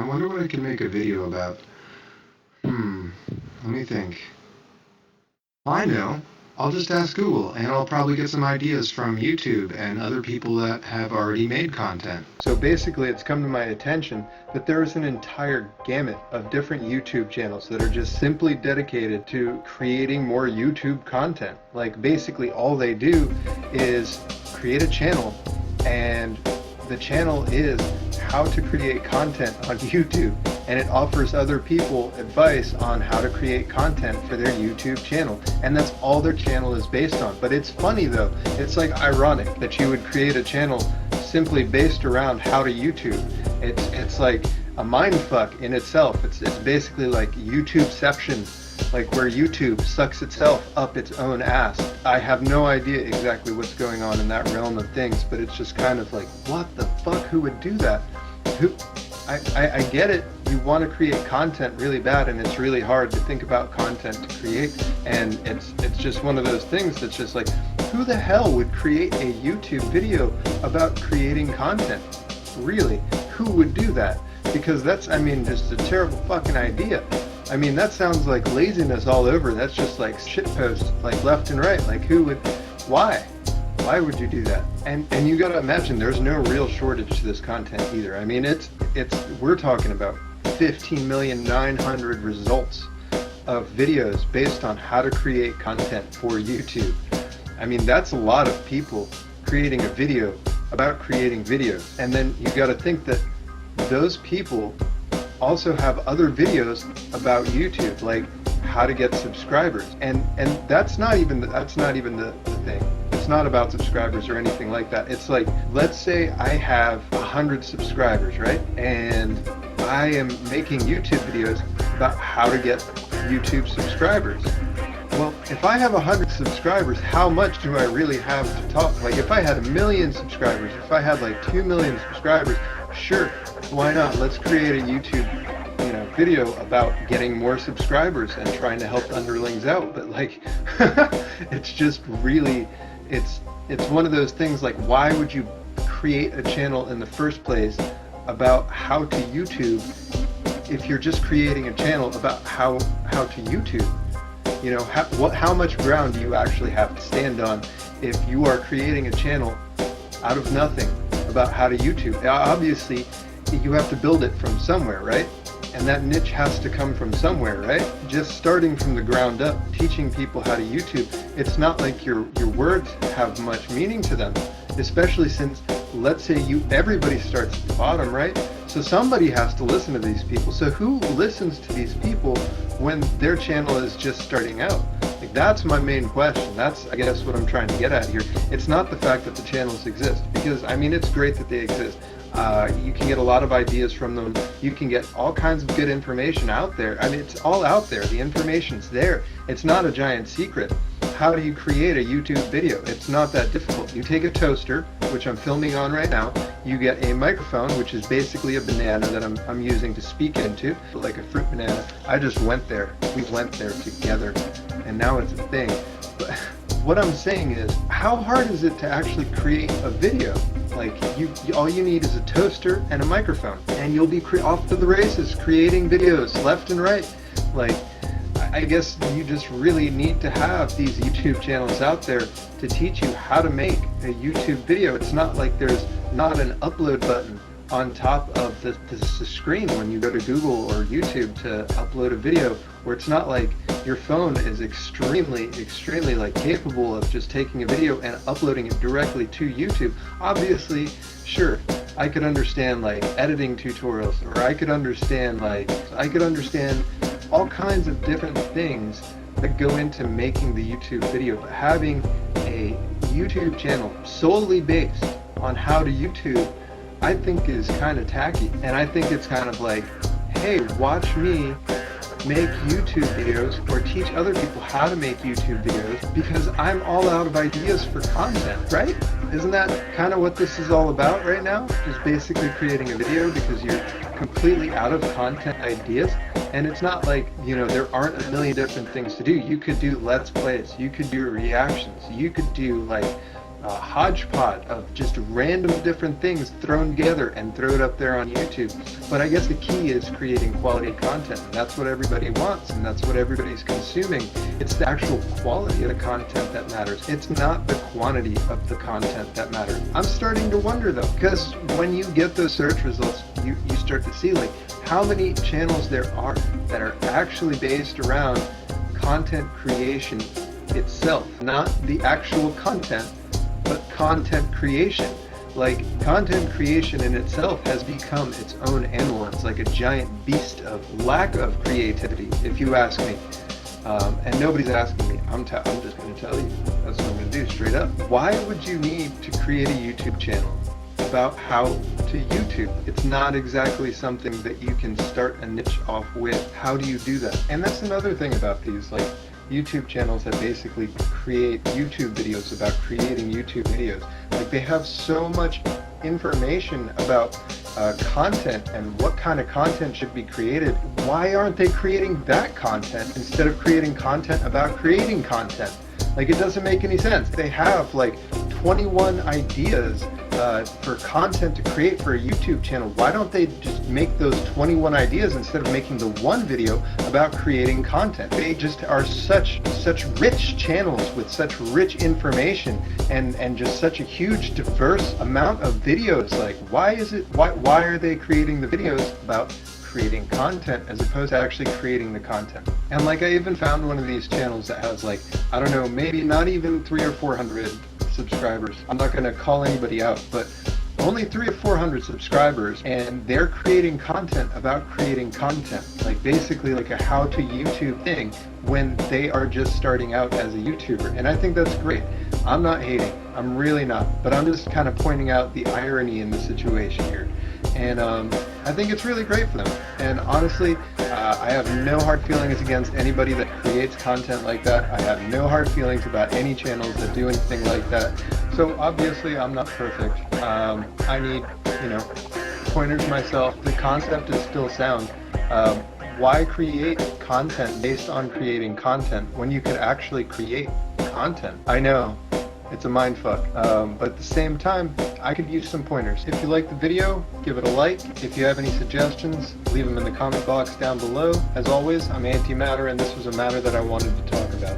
I wonder what I can make a video about. Let me think. I know. I'll just ask Google, and I'll probably get some ideas from YouTube and other people that have already made content. So basically, it's come to my attention that there is an entire gamut of different YouTube channels that are just simply dedicated to creating more YouTube content. Like, basically all they do is create a channel, and the channel is how to create content on YouTube, and it offers other people advice on how to create content for their YouTube channel, and that's all their channel is based on. But it's funny though, it's like ironic that you would create a channel simply based around how to YouTube. It's like a mind fuck in itself. It's basically like YouTubeception, like where YouTube sucks itself up its own ass. I have no idea exactly what's going on in that realm of things, but it's just kind of like, what the fuck, who would do that? I get it, you want to create content really bad, and it's really hard to think about content to create, and it's just one of those things that's just like, who the hell would create a YouTube video about creating content? Really, who would do that? Because that's, I mean, just a terrible fucking idea. I mean, that sounds like laziness all over. That's just like shitpost, like left and right. Like, who would, why? Why would you do that? And you gotta imagine there's no real shortage to this content either. I mean, we're talking about 15,900,000 results of videos based on how to create content for YouTube. I mean, that's a lot of people creating a video about creating videos. And then you gotta think that those people also have other videos about YouTube, like how to get subscribers. And that's not even the thing. It's not about subscribers or anything like that. It's like, let's say I have 100 subscribers, right? And I am making YouTube videos about how to get YouTube subscribers. Well, if I have 100 subscribers, how much do I really have to talk? Like, if I had 1,000,000 subscribers, if I had like 2,000,000 subscribers, sure, why not? Let's create a YouTube video about getting more subscribers and trying to help underlings out. But like, it's just really, it's one of those things, like, why would you create a channel in the first place about how to YouTube if you're just creating a channel about how to YouTube? You know, how much ground do you actually have to stand on if you are creating a channel out of nothing about how to YouTube? Obviously, you have to build it from somewhere, right? And that niche has to come from somewhere, right? Just starting from the ground up, teaching people how to YouTube, it's not like your words have much meaning to them, especially since, let's say everybody starts at the bottom, right? So somebody has to listen to these people. So who listens to these people when their channel is just starting out? Like, that's my main question. That's, I guess, what I'm trying to get at here. It's not the fact that the channels exist, because, I mean, it's great that they exist. You can get a lot of ideas from them. You can get all kinds of good information out there. I mean, it's all out there. The information's there. It's not a giant secret. How do you create a YouTube video? It's not that difficult. You take a toaster, which I'm filming on right now. You get a microphone, which is basically a banana that I'm using to speak into, like a fruit banana. I just went there. We went there together, and now it's a thing. But what I'm saying is, how hard is it to actually create a video? Like, all you need is a toaster and a microphone, and you'll be off to the races creating videos left and right. Like, I guess you just really need to have these YouTube channels out there to teach you how to make a YouTube video. It's not like there's not an upload button on top of the screen when you go to Google or YouTube to upload a video, where it's not like your phone is extremely like capable of just taking a video and uploading it directly to YouTube. Obviously, sure, I could understand like editing tutorials, or I could understand all kinds of different things that go into making the YouTube video, but having a YouTube channel solely based on how to YouTube, I think is kind of tacky. And I think it's kind of like, hey, watch me make YouTube videos, or teach other people how to make YouTube videos, because I'm all out of ideas for content, right? Isn't that kind of what this is all about right now? Just basically creating a video because you're completely out of content ideas. And it's not like, there aren't 1,000,000 different things to do. You could do Let's Plays, you could do reactions, you could do like hodgepodge of just random different things thrown together and throw it up there on YouTube. But I guess the key is creating quality content. And that's what everybody wants, and that's what everybody's consuming. It's the actual quality of the content that matters. It's not the quantity of the content that matters. I'm starting to wonder though, because when you get those search results, you start to see like how many channels there are that are actually based around content creation itself, not the actual content, but content creation. Like, content creation in itself has become its own animal. It's like a giant beast of lack of creativity, if you ask me. And nobody's asking me. I'm just going to tell you. That's what I'm going to do, straight up. Why would you need to create a YouTube channel about how to YouTube? It's not exactly something that you can start a niche off with. How do you do that? And that's another thing about these, like, YouTube channels that basically create YouTube videos about creating YouTube videos. Like, they have so much information about content and what kind of content should be created. Why aren't they creating that content instead of creating content about creating content? Like, it doesn't make any sense. They have like 21 ideas for content to create for a YouTube channel. Why don't they just make those 21 ideas instead of making the one video about creating content? They just are such rich channels with such rich information and just such a huge diverse amount of videos. Like, why are they creating the videos about creating content as opposed to actually creating the content? And like, I even found one of these channels that has like, I don't know, maybe not even 300 or 400 subscribers. I'm not going to call anybody out, but only 300 or 400 subscribers, and they're creating content about creating content, like basically like a how to YouTube thing when they are just starting out as a YouTuber. And I think that's great. I'm not hating, I'm really not, but I'm just kind of pointing out the irony in the situation here. And I think it's really great for them. And honestly, I have no hard feelings against anybody that creates content like that. I have no hard feelings about any channels that do anything like that. So obviously I'm not perfect. I need, pointers myself. The concept is still sound. Why create content based on creating content when you could actually create content? I know, it's a mind fuck, but at the same time, I could use some pointers. If you like the video, give it a like. If you have any suggestions, leave them in the comment box down below. As always, I'm Antimatter, and this was a matter that I wanted to talk about.